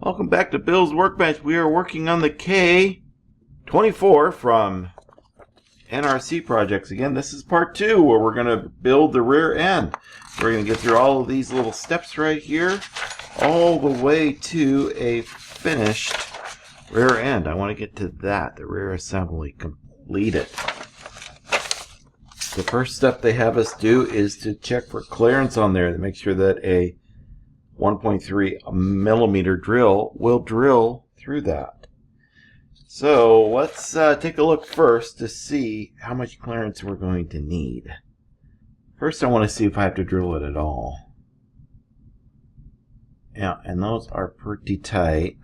Welcome back to Bill's Workbench. We are working on the K24 from NRC projects. Again, this is part 2 where we're going to build the rear end. We're going to get through all of these little steps right here all the way to a finished rear end. I want to get to that, the rear assembly, complete it. The first step they have us do is to check for clearance on there to make sure that a 1.3 millimeter drill will drill through that. So let's take a look first to see how much clearance we're going to need. First I want to see if I have to drill it at all. Yeah, and those are pretty tight.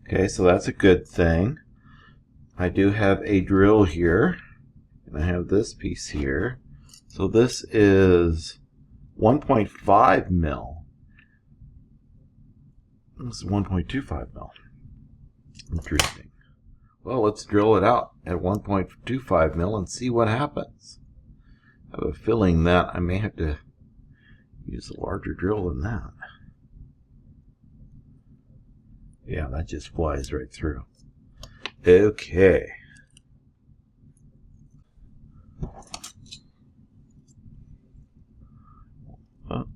Okay, so that's a good thing. I do have a drill here, and I have this piece here. So this is 1.5 mil. This is 1.25 mil. Interesting. Well, let's drill it out at 1.25 mil and see what happens. I have a feeling that I may have to use a larger drill than that. Yeah, that just flies right through. Okay. Oh.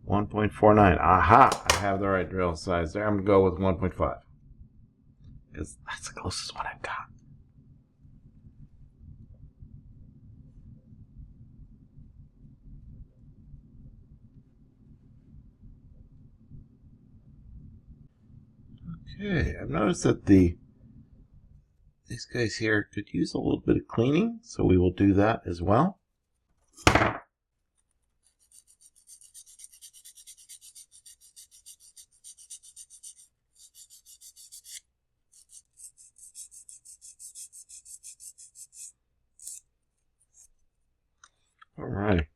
1.49. Aha! I have the right drill size there. I'm going to go with 1.5. Because that's the closest one I've got. Okay, I've noticed that these guys here could use a little bit of cleaning, so we will do that as well. All right,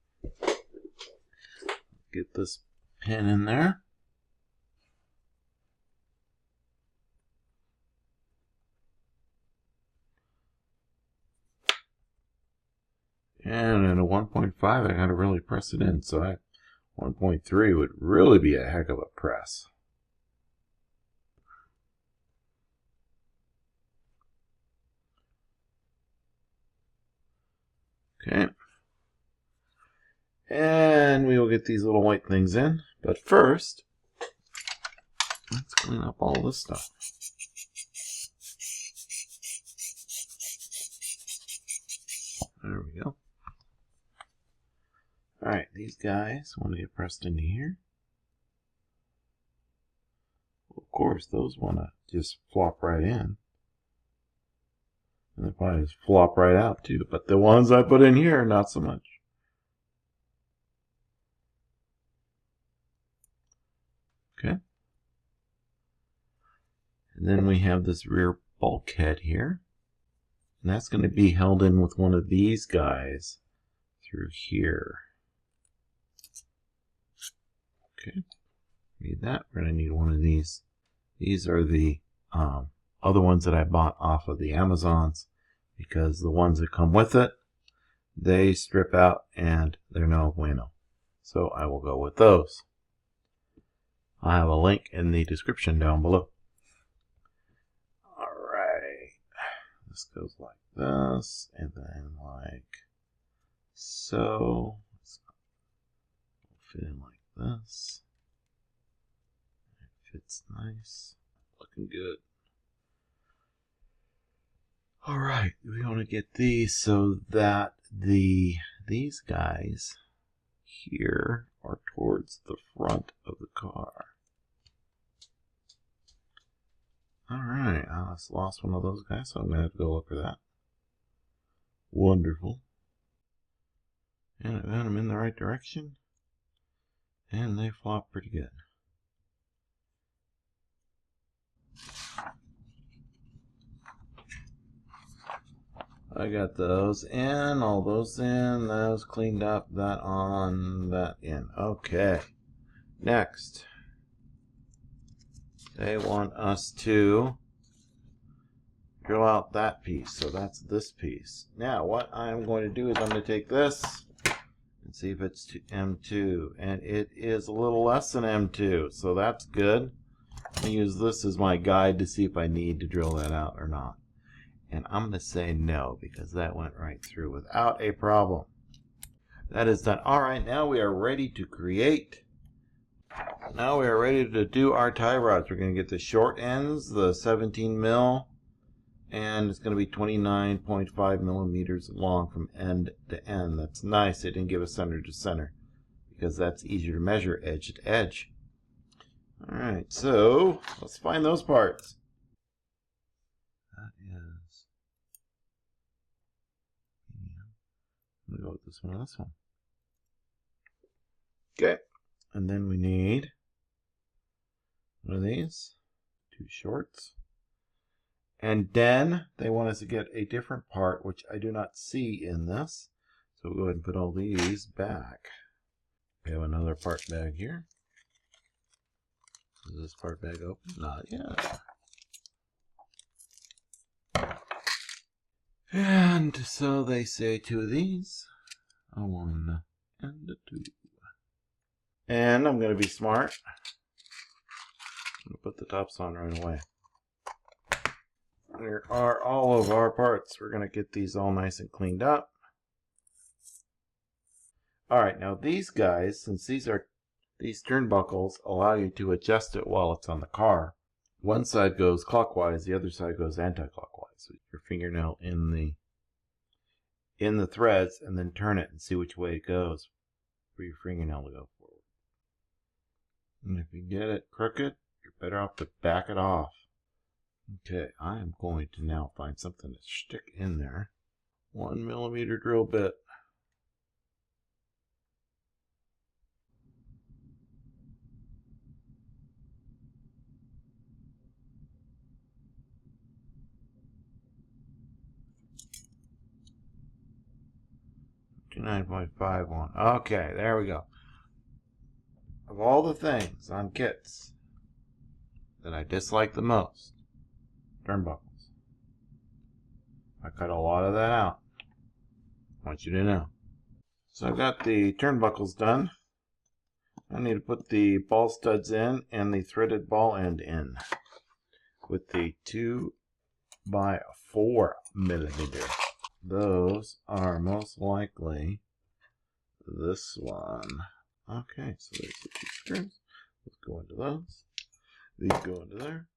get this pin in there. And at a 1.5, I got to really press it in. So 1.3 would really be a heck of a press. Okay. And we will get these little white things in. But first, let's clean up all this stuff. There we go. Alright, these guys want to get pressed into here. Of course, those want to just flop right in. And they probably just flop right out too. But the ones I put in here, not so much. Okay. And then we have this rear bulkhead here. And that's going to be held in with one of these guys through here. Okay. Need that. We're going to need one of these. These are the other ones that I bought off of the Amazons, because the ones that come with it, they strip out and they're no bueno. So I will go with those. I have a link in the description down below. Alright. This goes like this, and then like so. It's fit in like this. It fits nice. Looking good. Alright, we want to get these so that these guys here are towards the front of the car. Alright, I just lost one of those guys, so I'm going to have to go look for that. Wonderful. And I got them in the right direction. And they flop pretty good. I got those in, all those in, those cleaned up, that on, that in. Okay. Next. They want us to drill out that piece. So that's this piece. Now what I'm going to do is I'm going to take this and see if it's M2. And it is a little less than M2. So that's good. I use this as my guide to see if I need to drill that out or not. And I'm going to say no, because that went right through without a problem. That is done. All right, now we are ready to create. Now we are ready to do our tie rods. We're going to get the short ends, the 17 mil, and it's going to be 29.5 millimeters long from end to end. That's nice. They didn't give us center to center, because that's easier to measure edge to edge. All right, so let's find those parts. That is, I'm going to go with this one and this one. Okay, and then we need one of these, two shorts. And then they want us to get a different part, which I do not see in this. So we'll go ahead and put all these back. We have another part bag here. Is this part bag open? Not yet. And so they say two of these. A one and a two. And I'm going to be smart. I'm going to put the tops on right away. There are all of our parts. We're going to get these all nice and cleaned up. Alright, now these guys, since these turnbuckles allow you to adjust it while it's on the car. One side goes clockwise, the other side goes anti-clockwise. So your fingernail in the threads, and then turn it and see which way it goes for your fingernail to go forward. And if you get it crooked, you're better off to back it off. Okay, I am going to now find something to stick in there. 1 millimeter drill bit. $29.51. Okay, there we go. Of all the things on kits that I dislike the most, turnbuckles. I cut a lot of that out. I want you to know. So I've got the turnbuckles done. I need to put the ball studs in and the threaded ball end in with the 2 by 4 millimeter. Those are most likely this one. Okay, so there's the 2 screws. Let's go into those. These go into there.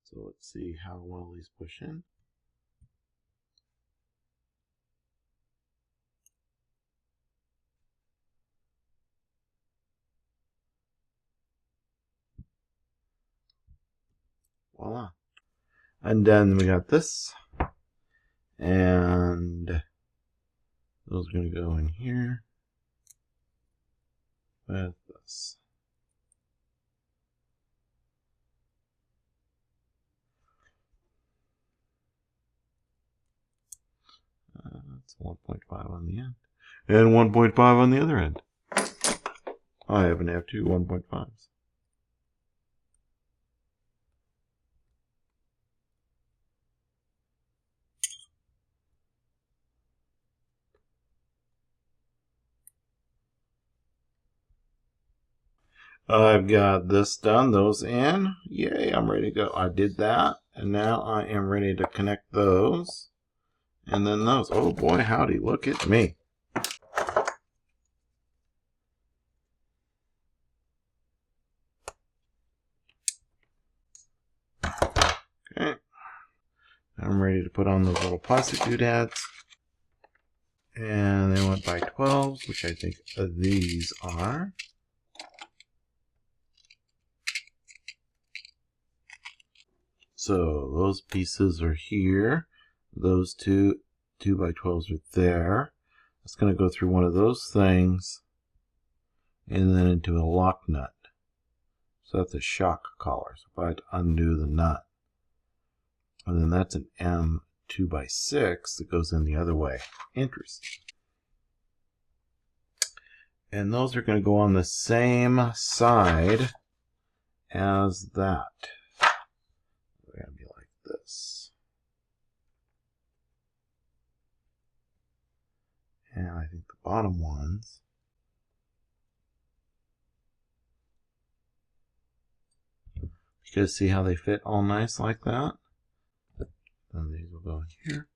So let's see how well these push in. Voila. And then we got this. And those are going to go in here with this. That's 1.5 on the end. And 1.5 on the other end. I happen to have two 1.5s. I've got this done, those in. Yay, I'm ready to go. I did that, and now I am ready to connect those. And then those. Oh boy, howdy, look at me. Okay. I'm ready to put on those little plastic doodads. And they went by 12s, which I think these are. So those pieces are here. Those two 2 by 12s are there. It's going to go through one of those things and then into a lock nut. So that's a shock collar. So if I had to undo the nut, and then that's an M 2 by 6 that goes in the other way. Interesting. And those are going to go on the same side as that. They're going to be like this. And I think the bottom ones You guys see how they fit all nice like that? Then these will go in here.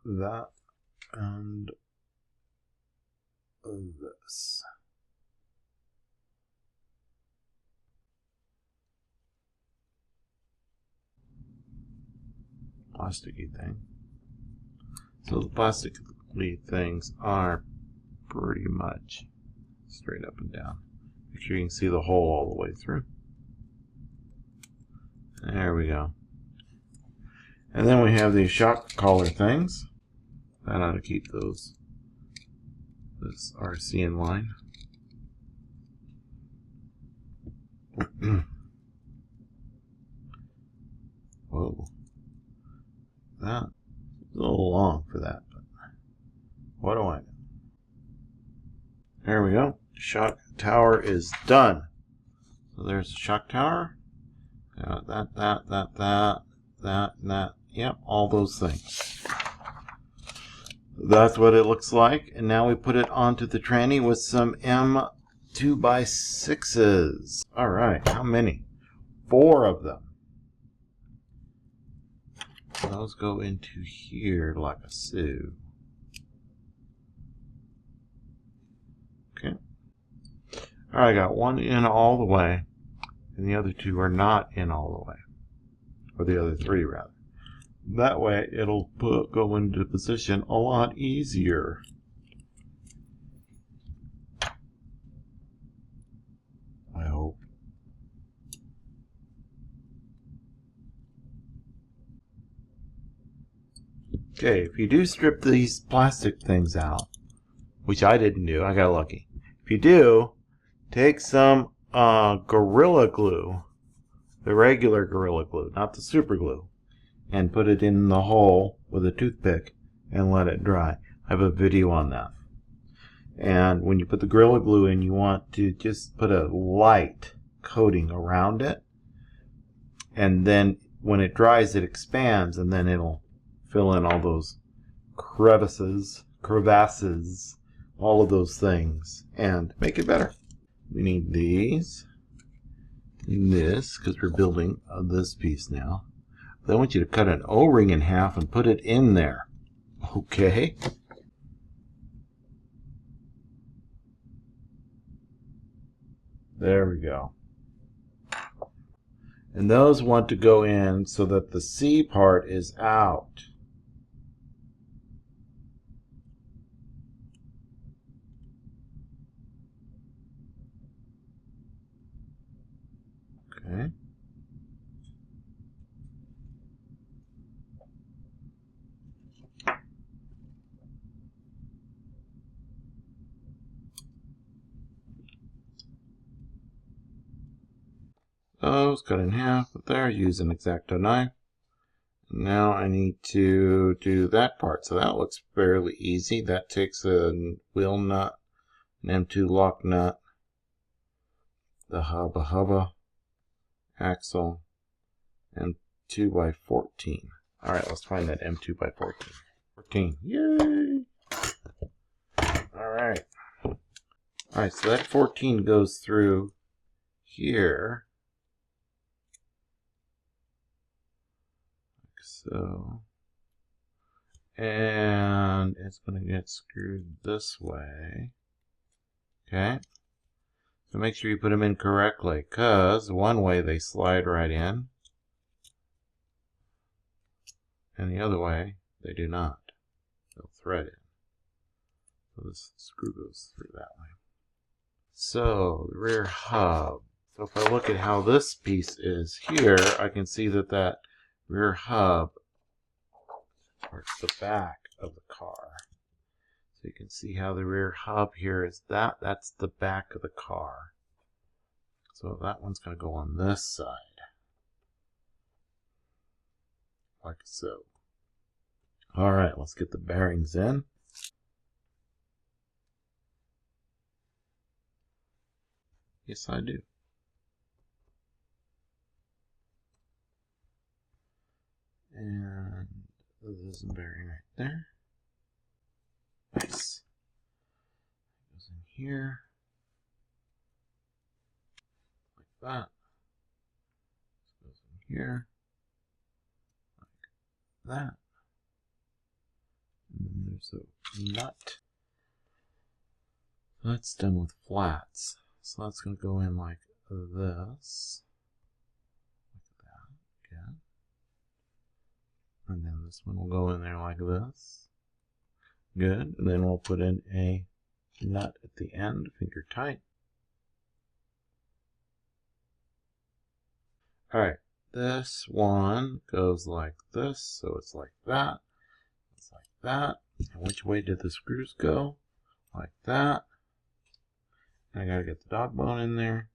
That and this. Plasticky thing. So the plasticky things are pretty much straight up and down. Make sure you can see the hole all the way through. There we go. And then we have these shock collar things. That ought to keep this RC in line. Whoa. That's a little long for that, but what do I know? There we go. Shock tower is done. So there's the shock tower. That. Yep, all those things. That's what it looks like. And now we put it onto the tranny with some M2x6s. All right, how many? 4 of them. Those go into here like a sieve. Okay. All right, I got one in all the way, and the other 2 are not in all the way. Or the other 3, rather. That way, it'll go into position a lot easier. I hope. Okay, if you do strip these plastic things out, which I didn't do, I got lucky. If you do, take some Gorilla Glue, the regular Gorilla Glue, not the super glue, and put it in the hole with a toothpick and let it dry. I have a video on that. And when you put the Gorilla Glue in, you want to just put a light coating around it. And then when it dries, it expands, and then it'll fill in all those crevasses, all of those things, and make it better. We need these, and this, because we're building this piece now. Then I want you to cut an O-ring in half and put it in there. Okay. There we go. And those want to go in so that the C part is out. Okay. Those cut in half there, use an X-Acto knife. Now I need to do that part. So that looks fairly easy. That takes a wheel nut, an M2 lock nut, the hubba axle, M2x14. Alright, let's find that M2x14. 14. Yay! Alright. Alright, so that 14 goes through here. Like so. And it's going to get screwed this way. Okay. So make sure you put them in correctly, because one way they slide right in, and the other way they do not. They'll thread in. So this screw goes through that way. So the rear hub. So if I look at how this piece is here, I can see that that rear hub marks the back of the car. So you can see how the rear hub here is that's the back of the car. So that one's going to go on this side. Like so. Alright, let's get the bearings in. Yes, I do. And there's a bearing right there. Nice. Goes in here. Like that. here, like that. And then there's a nut. That's done with flats. So that's going to go in like this. Like that, yeah. And then this one will go in there like this. Good. And then we'll put in a nut at the end, finger tight. Alright, this one goes like this, so it's like that. It's like that. And which way did the screws go? Like that. And I gotta get the dog bone in there.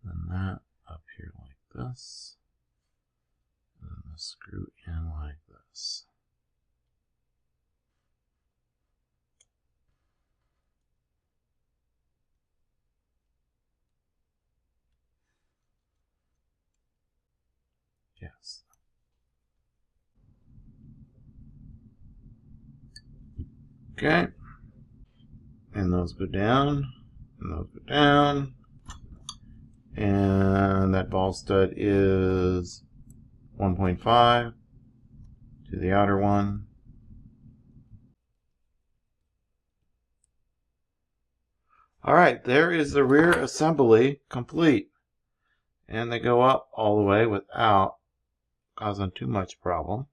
And that up here like this. And then the screw in like this. Yes. Okay. And those go down. And those go down. And that ball stud is 1.5 to the outer one. Alright, there is the rear assembly complete. And they go up all the way without causing too much problem.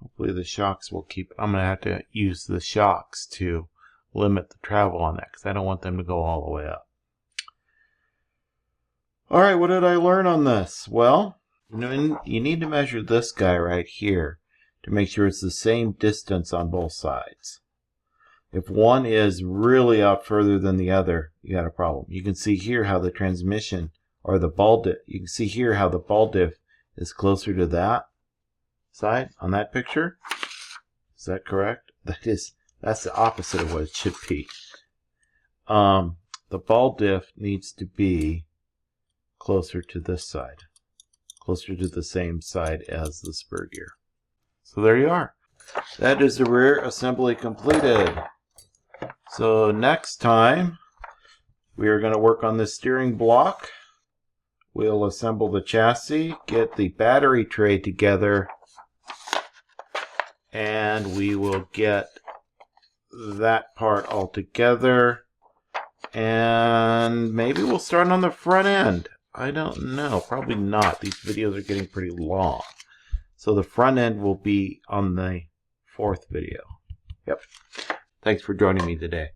Hopefully the shocks will keep. I'm going to have to use the shocks to limit the travel on that because I don't want them to go all the way up. Alright, what did I learn on this? Well, you need to measure this guy right here to make sure it's the same distance on both sides. If one is really out further than the other, you got a problem. You can see here how the transmission or the ball diff, you can see here how the ball diff is closer to that side on that picture. Is that correct? That's the opposite of what it should be. The ball diff needs to be closer to this side, closer to the same side as the spur gear. So there you are. That is the rear assembly completed. So next time we are going to work on the steering block. We'll assemble the chassis, get the battery tray together, and we will get that part all together. And maybe we'll start on the front end. I don't know. Probably not. These videos are getting pretty long. So the front end will be on the 4th video. Yep. Thanks for joining me today.